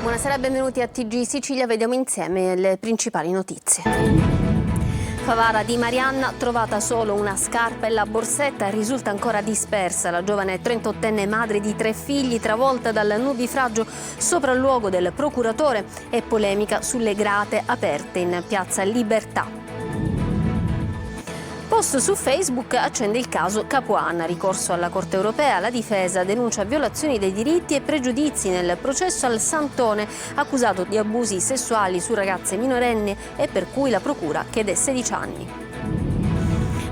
Buonasera e benvenuti a TG Sicilia, vediamo insieme le principali notizie. Favara di Marianna, trovata solo una scarpa e la borsetta, risulta ancora dispersa. La giovane 38enne madre di 3 figli, travolta dal nubifragio sopra il luogo del procuratore, e polemica sulle grate aperte in Piazza Libertà. Post su Facebook accende il caso Capuana, ricorso alla Corte europea, la difesa denuncia violazioni dei diritti e pregiudizi nel processo al Santone, accusato di abusi sessuali su ragazze minorenni e per cui la procura chiede 16 anni.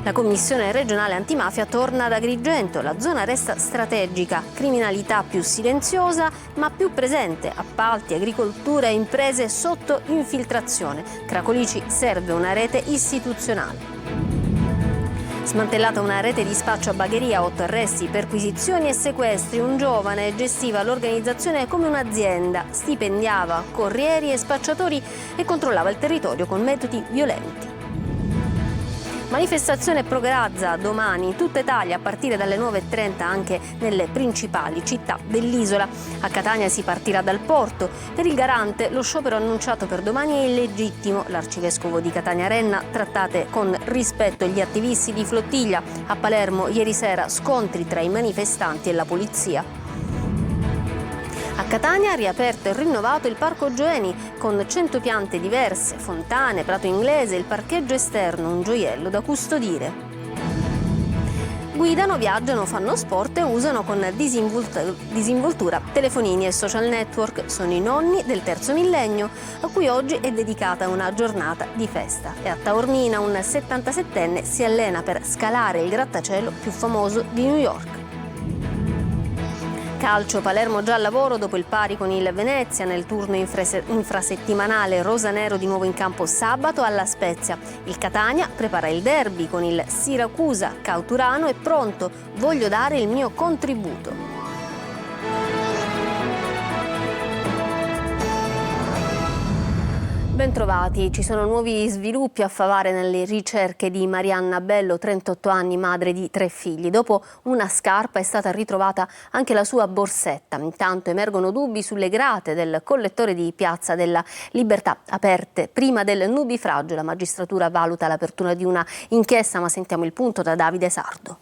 La Commissione regionale antimafia torna ad Agrigento, la zona resta strategica, criminalità più silenziosa ma più presente, appalti, agricoltura e imprese sotto infiltrazione. Cracolici serve una rete istituzionale. Smantellata una rete di spaccio a Bagheria, 8 arresti, perquisizioni e sequestri. Un giovane gestiva l'organizzazione come un'azienda, stipendiava corrieri e spacciatori e controllava il territorio con metodi violenti. Manifestazione pro Grazia domani in tutta Italia a partire dalle 9:30 anche nelle principali città dell'isola. A Catania si partirà dal porto. Per il garante lo sciopero annunciato per domani è illegittimo. L'arcivescovo di Catania Renna, trattate con rispetto gli attivisti di Flottiglia. A Palermo ieri sera scontri tra i manifestanti e la polizia. A Catania ha riaperto e rinnovato il Parco Gioeni con 100 piante diverse, fontane, prato inglese, il parcheggio esterno, un gioiello da custodire. Guidano, viaggiano, fanno sport e usano con disinvoltura telefonini e social network. Sono i nonni del terzo millennio a cui oggi è dedicata una giornata di festa. E a Taormina un 77enne si allena per scalare il grattacielo più famoso di New York. Calcio, Palermo già al lavoro dopo il pari con il Venezia nel turno infrasettimanale. Rosanero di nuovo in campo sabato alla Spezia. Il Catania prepara il derby con il Siracusa. Cauturano è pronto, voglio dare il mio contributo. Bentrovati, ci sono nuovi sviluppi a Favara nelle ricerche di Marianna Bello, 38 anni, madre di 3 figli. Dopo una scarpa è stata ritrovata anche la sua borsetta. Intanto emergono dubbi sulle grate del collettore di Piazza della Libertà, aperte prima del nubifragio. La magistratura valuta l'apertura di una inchiesta, ma sentiamo il punto da Davide Sardo.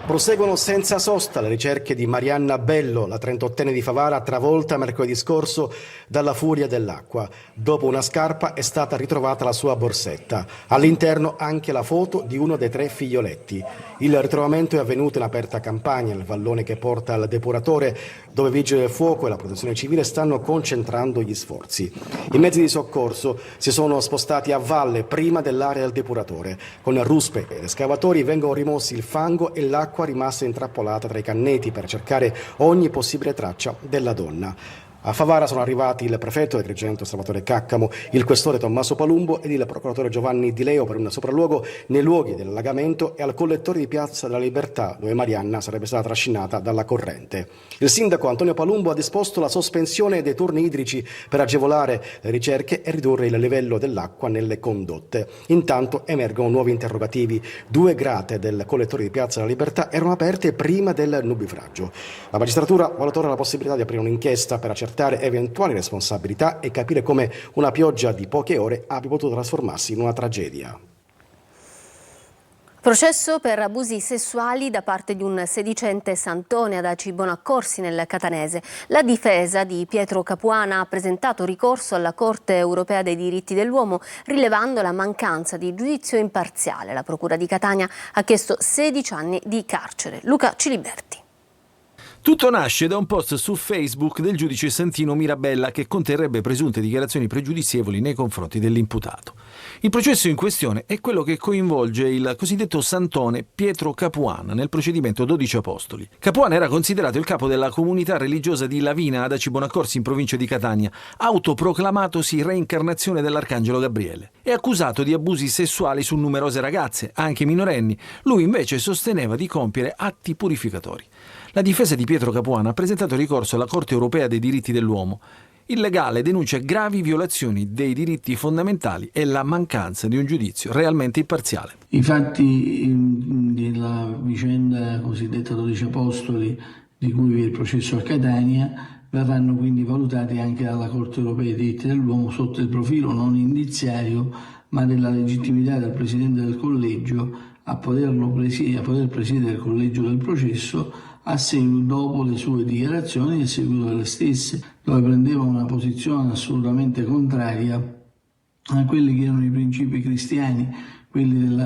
Proseguono senza sosta le ricerche di Marianna Bello, la 38enne di Favara, travolta mercoledì scorso dalla furia dell'acqua. Dopo una scarpa è stata ritrovata la sua borsetta. All'interno anche la foto di uno dei 3 figlioletti. Il ritrovamento è avvenuto in aperta campagna, nel vallone che porta al depuratore, dove i vigili del fuoco e la protezione civile stanno concentrando gli sforzi. I mezzi di soccorso si sono spostati a valle prima dell'area del depuratore. Con ruspe ed escavatori vengono rimossi il fango e l'acqua rimasta intrappolata tra i canneti per cercare ogni possibile traccia della donna. A Favara sono arrivati il prefetto di Agrigento Salvatore Caccamo, il questore Tommaso Palumbo ed il procuratore Giovanni Di Leo per un sopralluogo nei luoghi dell'allagamento e al collettore di Piazza della Libertà, dove Marianna sarebbe stata trascinata dalla corrente. Il sindaco Antonio Palumbo ha disposto la sospensione dei turni idrici per agevolare le ricerche e ridurre il livello dell'acqua nelle condotte. Intanto emergono nuovi interrogativi. 2 grate del collettore di Piazza della Libertà erano aperte prima del nubifragio. La magistratura valuta ora la possibilità di aprire un'inchiesta per accertare eventuali responsabilità e capire come una pioggia di poche ore abbia potuto trasformarsi in una tragedia. Processo per abusi sessuali da parte di un sedicente Santone ad Aci Bonaccorsi nel Catanese. La difesa di Pietro Capuana ha presentato ricorso alla Corte europea dei diritti dell'uomo rilevando la mancanza di giudizio imparziale. La Procura di Catania ha chiesto 16 anni di carcere. Luca Ciliberti. Tutto nasce da un post su Facebook del giudice Santino Mirabella che conterrebbe presunte dichiarazioni pregiudizievoli nei confronti dell'imputato. Il processo in questione è quello che coinvolge il cosiddetto Santone Pietro Capuana nel procedimento 12 Apostoli. Capuana era considerato il capo della comunità religiosa di Lavina ad Aci Bonaccorsi in provincia di Catania, autoproclamatosi reincarnazione dell'Arcangelo Gabriele. È accusato di abusi sessuali su numerose ragazze, anche minorenni. Lui invece sosteneva di compiere atti purificatori. La difesa di Pietro Capuana ha presentato ricorso alla Corte europea dei diritti dell'uomo. Il legale denuncia gravi violazioni dei diritti fondamentali e la mancanza di un giudizio realmente imparziale. I fatti della vicenda cosiddetta 12 Apostoli di cui vi è il processo a Catania, verranno quindi valutati anche dalla Corte europea dei diritti dell'uomo sotto il profilo non indiziario, ma della legittimità del Presidente del Collegio a poter presiedere il collegio del processo dopo le sue dichiarazioni e a seguito delle stesse, dove prendeva una posizione assolutamente contraria a quelli che erano i principi cristiani, quelli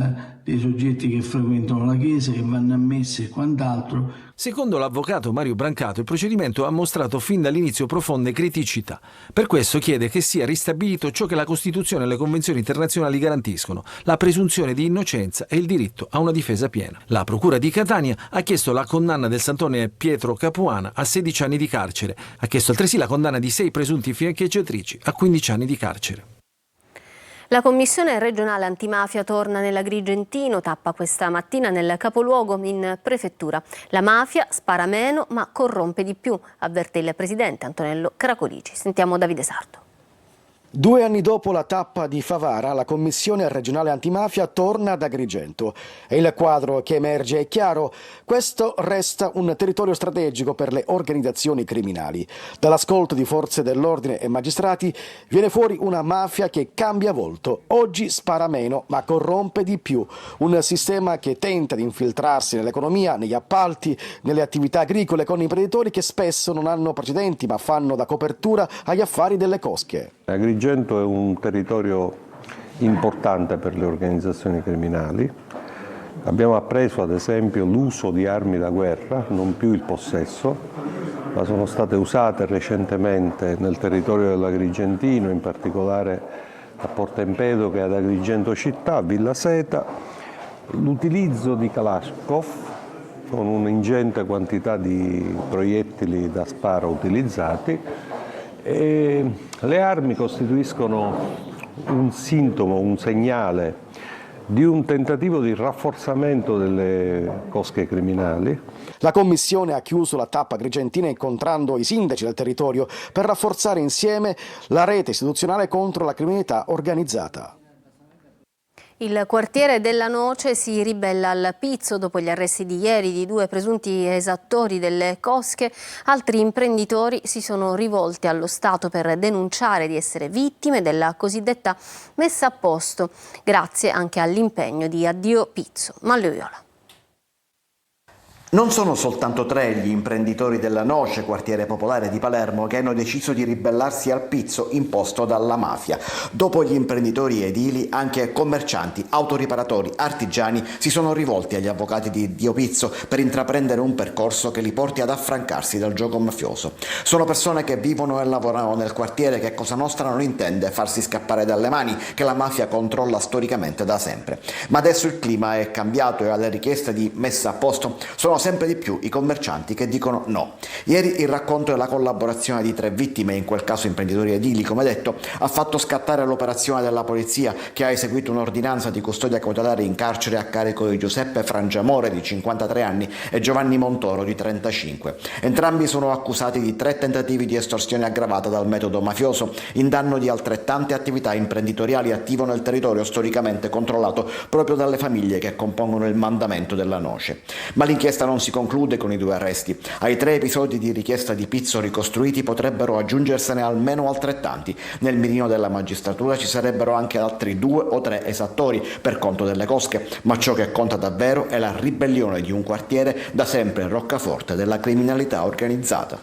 dei soggetti che frequentano la Chiesa, che vanno a messa e quant'altro. Secondo l'avvocato Mario Brancato, il procedimento ha mostrato fin dall'inizio profonde criticità. Per questo chiede che sia ristabilito ciò che la Costituzione e le convenzioni internazionali garantiscono, la presunzione di innocenza e il diritto a una difesa piena. La Procura di Catania ha chiesto la condanna del santone Pietro Capuana a 16 anni di carcere. Ha chiesto altresì la condanna di 6 presunti fiancheggiatrici a 15 anni di carcere. La Commissione regionale antimafia torna nell'Agrigentino, tappa questa mattina nel capoluogo in prefettura. La mafia spara meno ma corrompe di più, avverte il presidente Antonello Cracolici. Sentiamo Davide Sardo. 2 anni dopo la tappa di Favara, la Commissione regionale antimafia torna ad Agrigento. E il quadro che emerge è chiaro: questo resta un territorio strategico per le organizzazioni criminali. Dall'ascolto di forze dell'ordine e magistrati viene fuori una mafia che cambia volto. Oggi spara meno, ma corrompe di più. Un sistema che tenta di infiltrarsi nell'economia, negli appalti, nelle attività agricole, con imprenditori che spesso non hanno precedenti, ma fanno da copertura agli affari delle cosche. Agrigento è un territorio importante per le organizzazioni criminali. Abbiamo appreso ad esempio l'uso di armi da guerra, non più il possesso, ma sono state usate recentemente nel territorio dell'Agrigentino, in particolare a Porta Empedocle, ad Agrigento città, a Villa Seta, l'utilizzo di Kalashnikov con un'ingente quantità di proiettili da sparo utilizzati. E le armi costituiscono un sintomo, un segnale di un tentativo di rafforzamento delle cosche criminali. La Commissione ha chiuso la tappa agrigentina incontrando i sindaci del territorio per rafforzare insieme la rete istituzionale contro la criminalità organizzata. Il quartiere della Noce si ribella al pizzo dopo gli arresti di ieri di 2 presunti esattori delle cosche. Altri imprenditori si sono rivolti allo Stato per denunciare di essere vittime della cosiddetta messa a posto, grazie anche all'impegno di Addio Pizzo. Malloiola. Non sono soltanto 3 gli imprenditori della Noce, quartiere popolare di Palermo, che hanno deciso di ribellarsi al pizzo imposto dalla mafia. Dopo gli imprenditori edili, anche commercianti, autoriparatori, artigiani si sono rivolti agli avvocati di Dio Pizzo per intraprendere un percorso che li porti ad affrancarsi dal gioco mafioso. Sono persone che vivono e lavorano nel quartiere che Cosa Nostra non intende farsi scappare dalle mani, che la mafia controlla storicamente da sempre. Ma adesso il clima è cambiato e alle richieste di messa a posto sono sempre di più i commercianti che dicono no. Ieri il racconto e la collaborazione di 3 vittime, in quel caso imprenditori edili come detto, ha fatto scattare l'operazione della polizia, che ha eseguito un'ordinanza di custodia cautelare in carcere a carico di Giuseppe Frangiamore di 53 anni e Giovanni Montoro di 35. Entrambi sono accusati di 3 tentativi di estorsione aggravata dal metodo mafioso in danno di altrettante attività imprenditoriali attive nel territorio storicamente controllato proprio dalle famiglie che compongono il mandamento della Noce. Ma l'inchiesta non si conclude con i 2 arresti. Ai 3 episodi di richiesta di pizzo ricostruiti potrebbero aggiungersene almeno altrettanti. Nel mirino della magistratura ci sarebbero anche altri 2 o 3 esattori per conto delle cosche, ma ciò che conta davvero è la ribellione di un quartiere da sempre roccaforte della criminalità organizzata.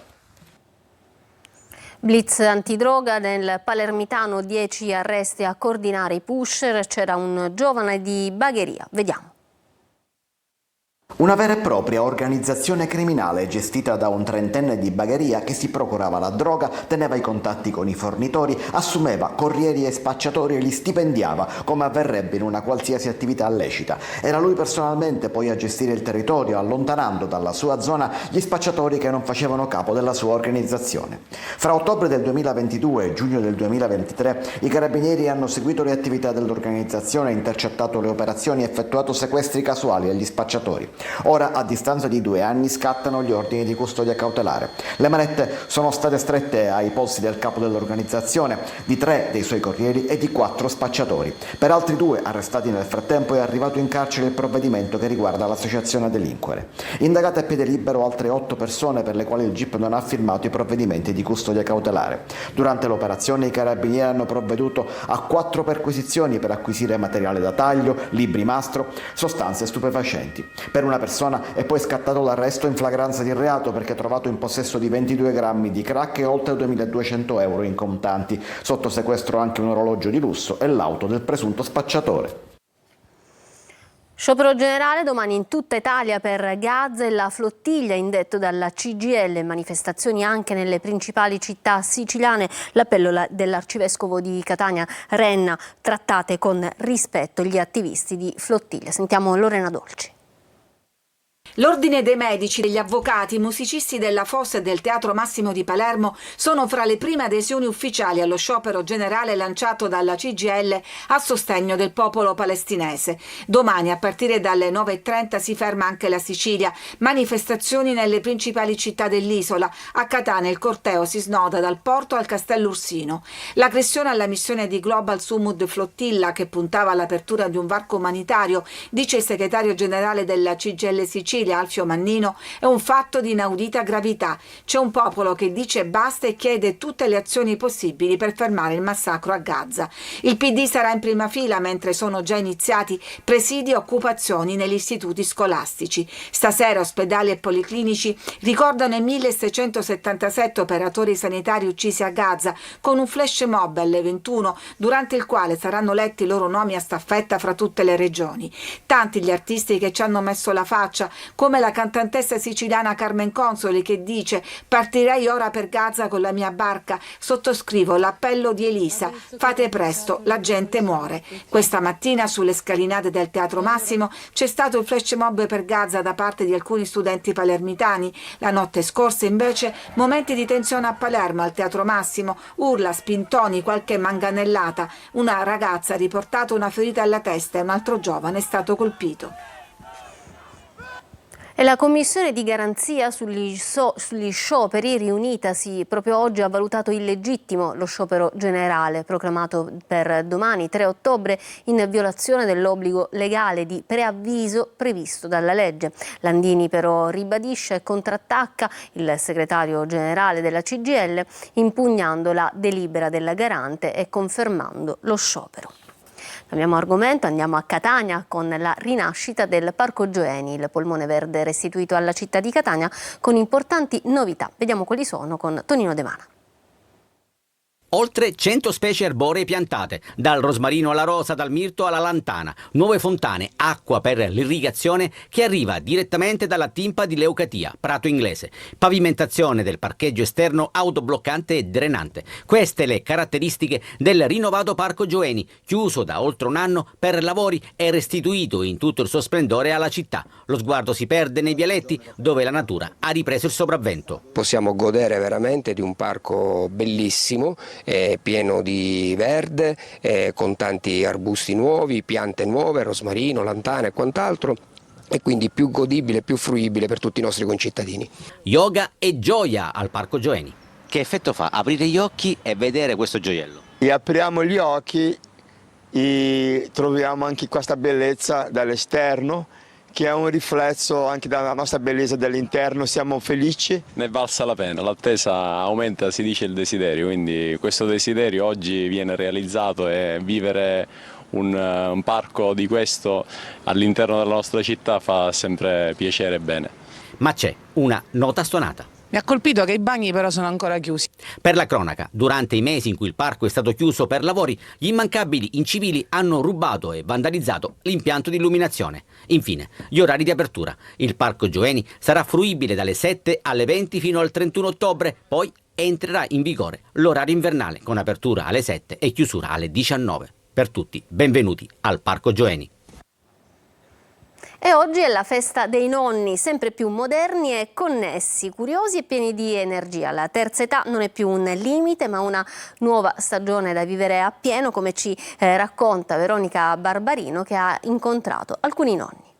Blitz antidroga nel palermitano, 10 arresti a coordinare i pusher, c'era un giovane di Bagheria. Vediamo. Una vera e propria organizzazione criminale gestita da un 30enne di Bagheria che si procurava la droga, teneva i contatti con i fornitori, assumeva corrieri e spacciatori e li stipendiava come avverrebbe in una qualsiasi attività lecita. Era lui personalmente poi a gestire il territorio, allontanando dalla sua zona gli spacciatori che non facevano capo della sua organizzazione. Fra ottobre del 2022 e giugno del 2023 i carabinieri hanno seguito le attività dell'organizzazione, intercettato le operazioni e effettuato sequestri casuali agli spacciatori. Ora, a distanza di 2 anni, scattano gli ordini di custodia cautelare. Le manette sono state strette ai polsi del capo dell'organizzazione, di 3 dei suoi corrieri e di 4 spacciatori. Per altri 2 arrestati nel frattempo è arrivato in carcere il provvedimento che riguarda l'associazione a delinquere. Indagate a piede libero altre 8 persone per le quali il GIP non ha firmato i provvedimenti di custodia cautelare. Durante l'operazione i carabinieri hanno provveduto a 4 perquisizioni per acquisire materiale da taglio, libri mastro, sostanze stupefacenti. Per una persona è poi scattato l'arresto in flagranza di reato perché trovato in possesso di 22 grammi di crack e oltre 2.200 euro in contanti. Sotto sequestro anche un orologio di lusso e l'auto del presunto spacciatore. Sciopero generale domani in tutta Italia per Gaza e la flottiglia indetto dalla CGIL, manifestazioni anche nelle principali città siciliane, l'appello dell'arcivescovo di Catania Renna, trattate con rispetto gli attivisti di flottiglia. Sentiamo Lorena Dolci. L'Ordine dei Medici, degli Avvocati, i musicisti della Fossa e del Teatro Massimo di Palermo sono fra le prime adesioni ufficiali allo sciopero generale lanciato dalla CGIL a sostegno del popolo palestinese. Domani a partire dalle 9:30 si ferma anche la Sicilia. Manifestazioni nelle principali città dell'isola. A Catania il corteo si snoda dal porto al Castello Ursino. L'aggressione alla missione di Global Sumud Flottilla, che puntava all'apertura di un varco umanitario, dice il segretario generale della CGIL Sicilia Alfio Mannino, è un fatto di inaudita gravità. C'è un popolo che dice basta e chiede tutte le azioni possibili per fermare il massacro a Gaza. Il PD sarà in prima fila mentre sono già iniziati presidi e occupazioni negli istituti scolastici. Stasera ospedali e policlinici ricordano i 1677 operatori sanitari uccisi a Gaza con un flash mob alle 21, durante il quale saranno letti i loro nomi a staffetta fra tutte le regioni. Tanti gli artisti che ci hanno messo la faccia, come la cantantessa siciliana Carmen Consoli che dice: partirei ora per Gaza con la mia barca, sottoscrivo l'appello di Elisa, fate presto, la gente muore. Questa mattina sulle scalinate del Teatro Massimo c'è stato il flash mob per Gaza da parte di alcuni studenti palermitani. La notte scorsa invece momenti di tensione a Palermo al Teatro Massimo, urla, spintoni, qualche manganellata. Una ragazza ha riportato una ferita alla testa e un altro giovane è stato colpito. E la Commissione di garanzia sugli scioperi riunitasi proprio oggi ha valutato illegittimo lo sciopero generale proclamato per domani 3 ottobre in violazione dell'obbligo legale di preavviso previsto dalla legge. Landini però ribadisce e contrattacca il segretario generale della CGIL impugnando la delibera della garante e confermando lo sciopero. Cambiamo argomento, andiamo a Catania con la rinascita del Parco Gioeni, il polmone verde restituito alla città di Catania con importanti novità. Vediamo quali sono con Tonino De Mana. Oltre 100 specie arboree piantate, dal rosmarino alla rosa, dal mirto alla lantana, nuove fontane, acqua per l'irrigazione che arriva direttamente dalla Timpa di Leucatia, Prato Inglese, pavimentazione del parcheggio esterno autobloccante e drenante. Queste le caratteristiche del rinnovato Parco Gioeni, chiuso da oltre un anno per lavori e restituito in tutto il suo splendore alla città. Lo sguardo si perde nei vialetti dove la natura ha ripreso il sopravvento. Possiamo godere veramente di un parco bellissimo, pieno di verde, con tanti arbusti nuovi, piante nuove, rosmarino, lantana e quant'altro, e quindi più godibile, più fruibile per tutti i nostri concittadini. Yoga e gioia al Parco Gioeni. Che effetto fa aprire gli occhi e vedere questo gioiello? E apriamo gli occhi e troviamo anche questa bellezza dall'esterno, che è un riflesso anche della nostra bellezza dell'interno. Siamo felici. Ne è valsa la pena, l'attesa aumenta, si dice il desiderio, quindi questo desiderio oggi viene realizzato e vivere un parco di questo all'interno della nostra città fa sempre piacere e bene. Ma c'è una nota stonata. Mi ha colpito che i bagni però sono ancora chiusi. Per la cronaca, durante i mesi in cui il parco è stato chiuso per lavori, gli immancabili incivili hanno rubato e vandalizzato l'impianto di illuminazione. Infine, gli orari di apertura. Il Parco Gioeni sarà fruibile dalle 7 alle 20 fino al 31 ottobre, poi entrerà in vigore l'orario invernale con apertura alle 7 e chiusura alle 19. Per tutti, benvenuti al Parco Gioeni. E oggi è la festa dei nonni, sempre più moderni e connessi, curiosi e pieni di energia. La terza età non è più un limite, ma una nuova stagione da vivere appieno, come ci racconta Veronica Barbarino, che ha incontrato alcuni nonni.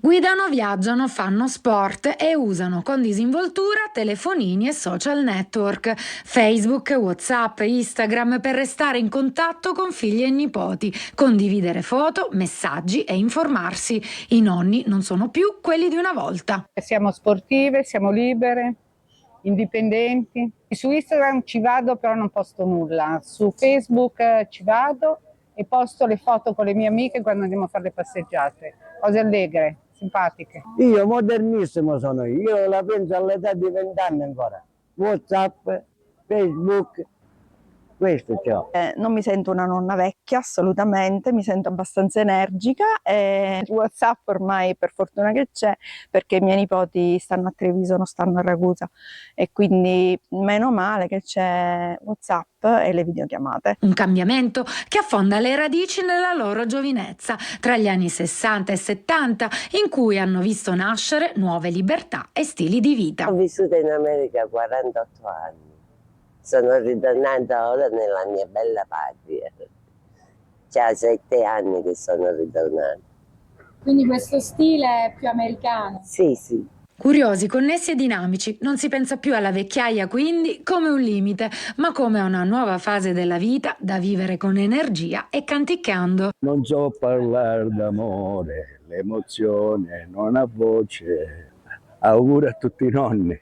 Guidano, viaggiano, fanno sport e usano con disinvoltura telefonini e social network, Facebook, WhatsApp, Instagram per restare in contatto con figli e nipoti, condividere foto, messaggi e informarsi. I nonni non sono più quelli di una volta. Siamo sportive, siamo libere, indipendenti. Su Instagram ci vado però non posto nulla, su Facebook ci vado e posto le foto con le mie amiche quando andiamo a fare le passeggiate, cose allegre, simpatiche. Io modernissimo sono io la penso all'età di 20 anni ancora. WhatsApp, Facebook, questo c'ho. Non mi sento una nonna vecchia assolutamente, mi sento abbastanza energica e WhatsApp ormai per fortuna che c'è, perché i miei nipoti stanno a Treviso, non stanno a Ragusa e quindi meno male che c'è WhatsApp e le videochiamate. Un cambiamento che affonda le radici nella loro giovinezza, tra gli anni 60 e 70, in cui hanno visto nascere nuove libertà e stili di vita. Ho vissuto in America 48 anni. Sono ritornata ora nella mia bella patria. Già 7 anni che sono ritornata. Quindi questo stile è più americano? Sì, sì. Curiosi, connessi e dinamici, non si pensa più alla vecchiaia quindi come un limite, ma come a una nuova fase della vita da vivere con energia e canticchiando. Non so parlare d'amore, l'emozione non ha voce. Auguro a tutti i nonni.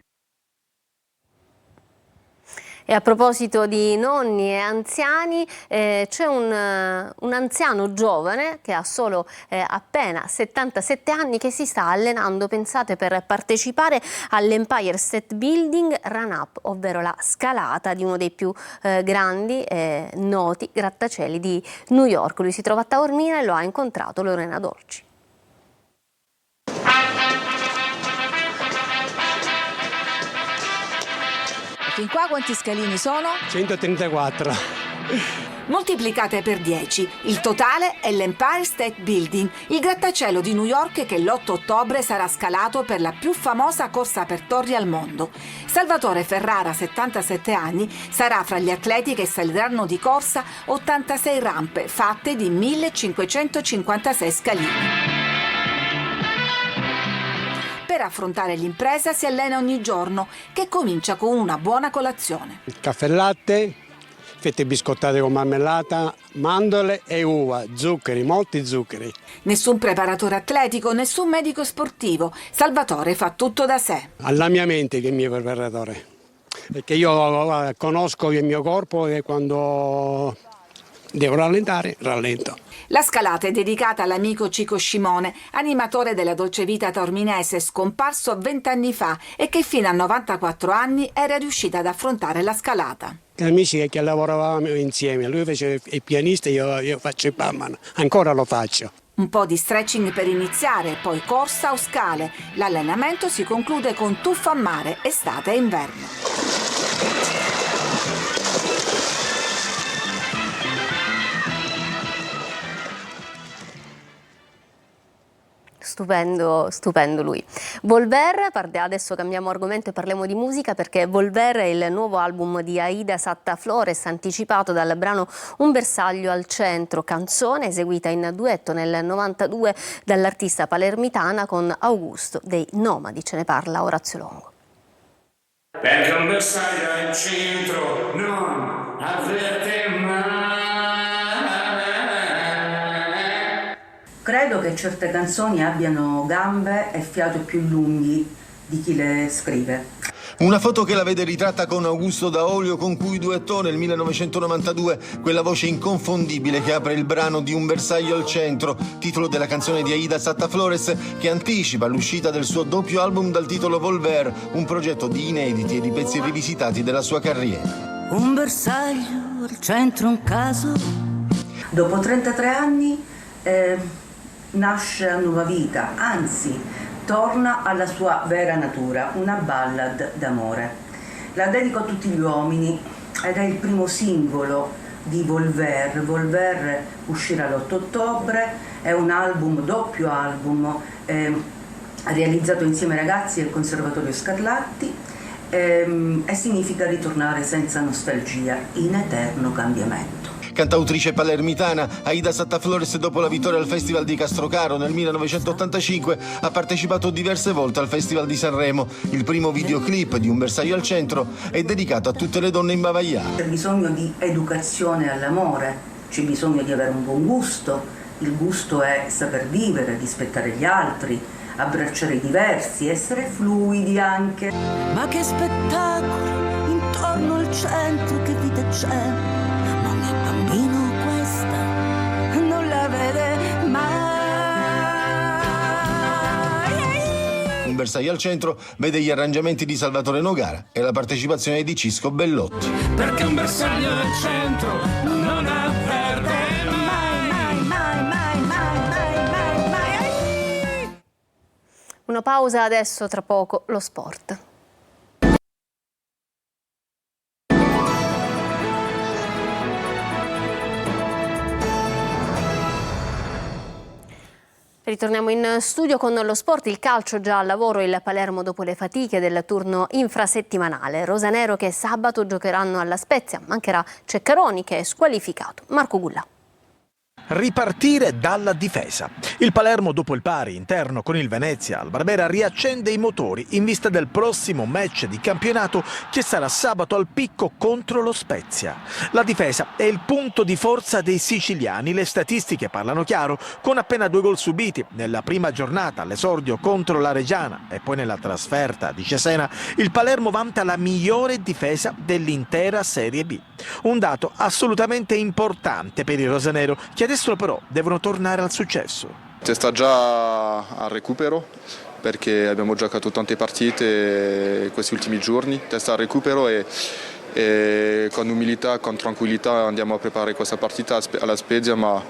E a proposito di nonni e anziani, c'è un anziano giovane che ha solo appena 77 anni che si sta allenando, pensate, per partecipare all'Empire State Building Run Up, ovvero la scalata di uno dei più grandi e noti grattacieli di New York. Lui si trova a Taormina e lo ha incontrato Lorena Dolci. Fin qua quanti scalini sono? 134. Moltiplicate per 10. Il totale è l'Empire State Building, il grattacielo di New York che l'8 ottobre sarà scalato per la più famosa corsa per torri al mondo. Salvatore Ferrara, 77 anni, sarà fra gli atleti che saliranno di corsa 86 rampe fatte di 1556 scalini. Per affrontare l'impresa si allena ogni giorno, che comincia con una buona colazione. Caffè e latte, fette biscottate con marmellata, mandorle e uva, zuccheri, molti zuccheri. Nessun preparatore atletico, nessun medico sportivo. Salvatore fa tutto da sé. Alla mia mente che è il mio preparatore, perché io conosco il mio corpo e quando devo rallentare, rallento. La scalata è dedicata all'amico Cico Scimone, animatore della Dolce Vita taorminese, scomparso 20 anni fa e che fino a 94 anni era riuscita ad affrontare la scalata. Amici che lavoravamo insieme, lui faceva il pianista e io faccio il barman, ancora lo faccio. Un po' di stretching per iniziare, poi corsa o scale. L'allenamento si conclude con tuffo a mare, estate e inverno. Stupendo, stupendo lui. Volver, adesso cambiamo argomento e parliamo di musica, perché Volver è il nuovo album di Aida Satta Flores, anticipato dal brano Un bersaglio al centro, canzone eseguita in duetto nel 92 dall'artista palermitana con Augusto dei Nomadi. Ce ne parla Orazio Longo. Perché un bersaglio al centro non avverte mai. Credo che certe canzoni abbiano gambe e fiato più lunghi di chi le scrive. Una foto che la vede ritratta con Augusto Daolio, con cui duettò nel 1992 quella voce inconfondibile che apre il brano di Un bersaglio al centro, titolo della canzone di Aida Satta Flores, che anticipa l'uscita del suo doppio album dal titolo Volver, un progetto di inediti e di pezzi rivisitati della sua carriera. Un bersaglio al centro, un caso. Dopo 33 anni nasce a nuova vita, anzi torna alla sua vera natura, una ballad d'amore. La dedico a tutti gli uomini ed è il primo singolo di Volver. Volver uscirà l'8 ottobre, è un album, doppio album, realizzato insieme ai ragazzi del Conservatorio Scarlatti e significa ritornare senza nostalgia, in eterno cambiamento. Cantautrice palermitana, Aida Sattaflores, dopo la vittoria al Festival di Castrocaro nel 1985, ha partecipato diverse volte al Festival di Sanremo. Il primo videoclip di Un bersaglio al centro è dedicato a tutte le donne imbavagliate. C'è bisogno di educazione all'amore, c'è bisogno di avere un buon gusto. Il gusto è saper vivere, rispettare gli altri, abbracciare i diversi, essere fluidi anche. Ma che spettacolo intorno al centro, che vita c'è, ma mio bambino questa non la vede mai. Un bersaglio al centro vede gli arrangiamenti di Salvatore Nogara e la partecipazione di Cisco Bellotti. Perché un bersaglio al centro non avverte Una pausa adesso, tra poco lo sport. Ritorniamo in studio con lo sport, il calcio già al lavoro, il Palermo dopo le fatiche del turno infrasettimanale. Rosanero che sabato giocheranno alla Spezia, mancherà Ceccaroni che è squalificato. Marco Gullà. Ripartire dalla difesa. Il Palermo dopo il pari interno con il Venezia al Barbera riaccende i motori in vista del prossimo match di campionato che sarà sabato al Picco contro lo Spezia. La difesa è il punto di forza dei siciliani, le statistiche parlano chiaro, con appena 2 gol subiti nella prima giornata all'esordio contro la Reggiana e poi nella trasferta di Cesena, il Palermo vanta la migliore difesa dell'intera Serie B. Un dato assolutamente importante per i rosanero che adesso però devono tornare al successo. Si sta già al recupero perché abbiamo giocato tante partite questi ultimi giorni, testa al recupero e con umiltà, con tranquillità andiamo a preparare questa partita alla Spezia, ma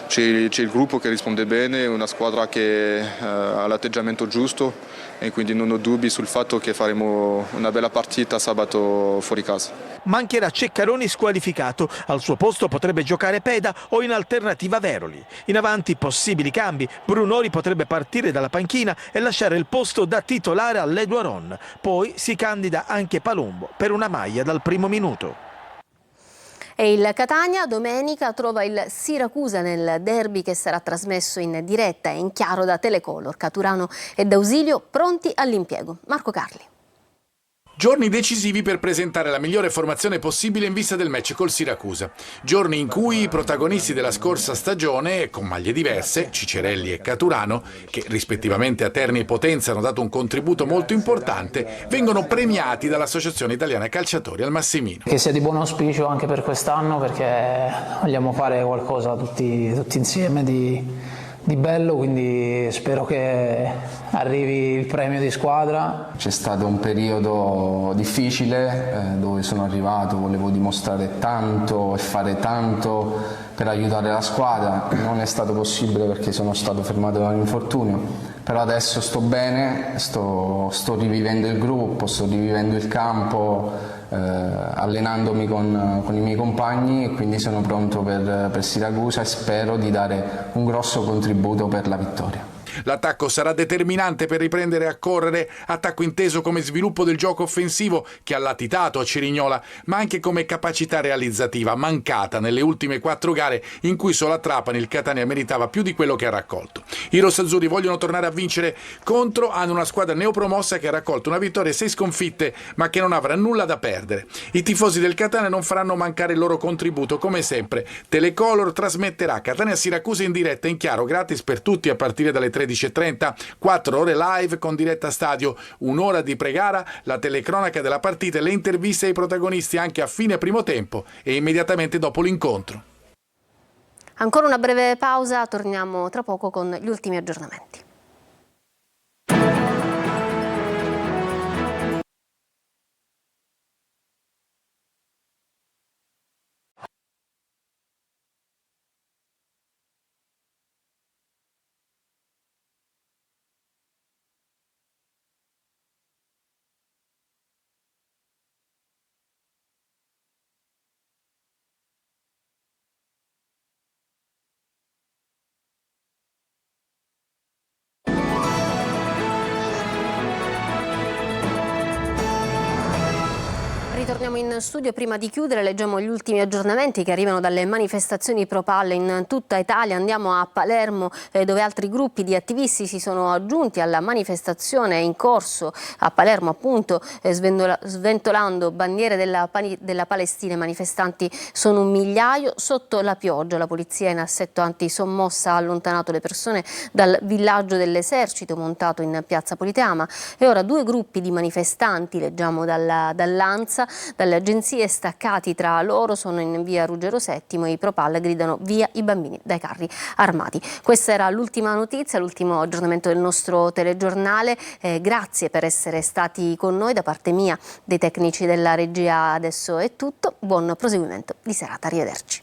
c'è il gruppo che risponde bene, una squadra che ha l'atteggiamento giusto e quindi non ho dubbi sul fatto che faremo una bella partita sabato fuori casa. Mancherà Ceccaroni squalificato, al suo posto potrebbe giocare Peda o in alternativa Veroli. In avanti possibili cambi, Brunori potrebbe partire dalla panchina e lasciare il posto da titolare a Leduaron, poi si candida anche Palumbo per una maglia dal primo minuto. E il Catania domenica trova il Siracusa nel derby che sarà trasmesso in diretta e in chiaro da Telecolor. Caturano e D'Ausilio pronti all'impiego. Marco Carli. Giorni decisivi per presentare la migliore formazione possibile in vista del match col Siracusa. Giorni in cui i protagonisti della scorsa stagione, con maglie diverse, Cicerelli e Caturano, che rispettivamente a Terni e Potenza hanno dato un contributo molto importante, vengono premiati dall'Associazione Italiana Calciatori al Massimino. Che sia di buon auspicio anche per quest'anno, perché vogliamo fare qualcosa tutti insieme di bello, quindi spero che arrivi il premio di squadra. C'è stato un periodo difficile dove sono arrivato, volevo dimostrare tanto e fare tanto per aiutare la squadra, non è stato possibile perché sono stato fermato da un infortunio, però adesso sto bene, sto rivivendo il gruppo, sto rivivendo il campo, allenandomi con i miei compagni e quindi sono pronto per Siracusa e spero di dare un grosso contributo per la vittoria. L'attacco sarà determinante per riprendere a correre, attacco inteso come sviluppo del gioco offensivo che ha latitato a Cerignola, ma anche come capacità realizzativa mancata nelle ultime 4 gare in cui solo a Trapani il Catania meritava più di quello che ha raccolto. I rossazzurri vogliono tornare a vincere contro, hanno una squadra neopromossa che ha raccolto una vittoria e 6 sconfitte, ma che non avrà nulla da perdere. I tifosi del Catania non faranno mancare il loro contributo, come sempre. Telecolor trasmetterà Catania-Siracusa in diretta in chiaro, gratis per tutti a partire dalle 13:30, 4 ore live con diretta stadio, un'ora di pre-gara, la telecronaca della partita e le interviste ai protagonisti anche a fine primo tempo e immediatamente dopo l'incontro. Ancora una breve pausa, torniamo tra poco con gli ultimi aggiornamenti. ritorniamo in studio. Prima di chiudere leggiamo gli ultimi aggiornamenti che arrivano dalle manifestazioni pro palle in tutta Italia. Andiamo a Palermo dove altri gruppi di attivisti si sono aggiunti alla manifestazione in corso a Palermo, appunto sventolando bandiere della Palestina. I manifestanti sono un migliaio. Sotto la pioggia la polizia in assetto antisommossa ha allontanato le persone dal villaggio dell'esercito montato in piazza Politeama e ora due gruppi di manifestanti, leggiamo dall'ANSA, dalle agenzie staccati tra loro, sono in via Ruggero VII e i Pro-Pal gridano via i bambini dai carri armati. Questa era l'ultima notizia, l'ultimo aggiornamento del nostro telegiornale. Grazie per essere stati con noi. Da parte mia, dei tecnici della regia, adesso è tutto. Buon proseguimento di serata, arrivederci.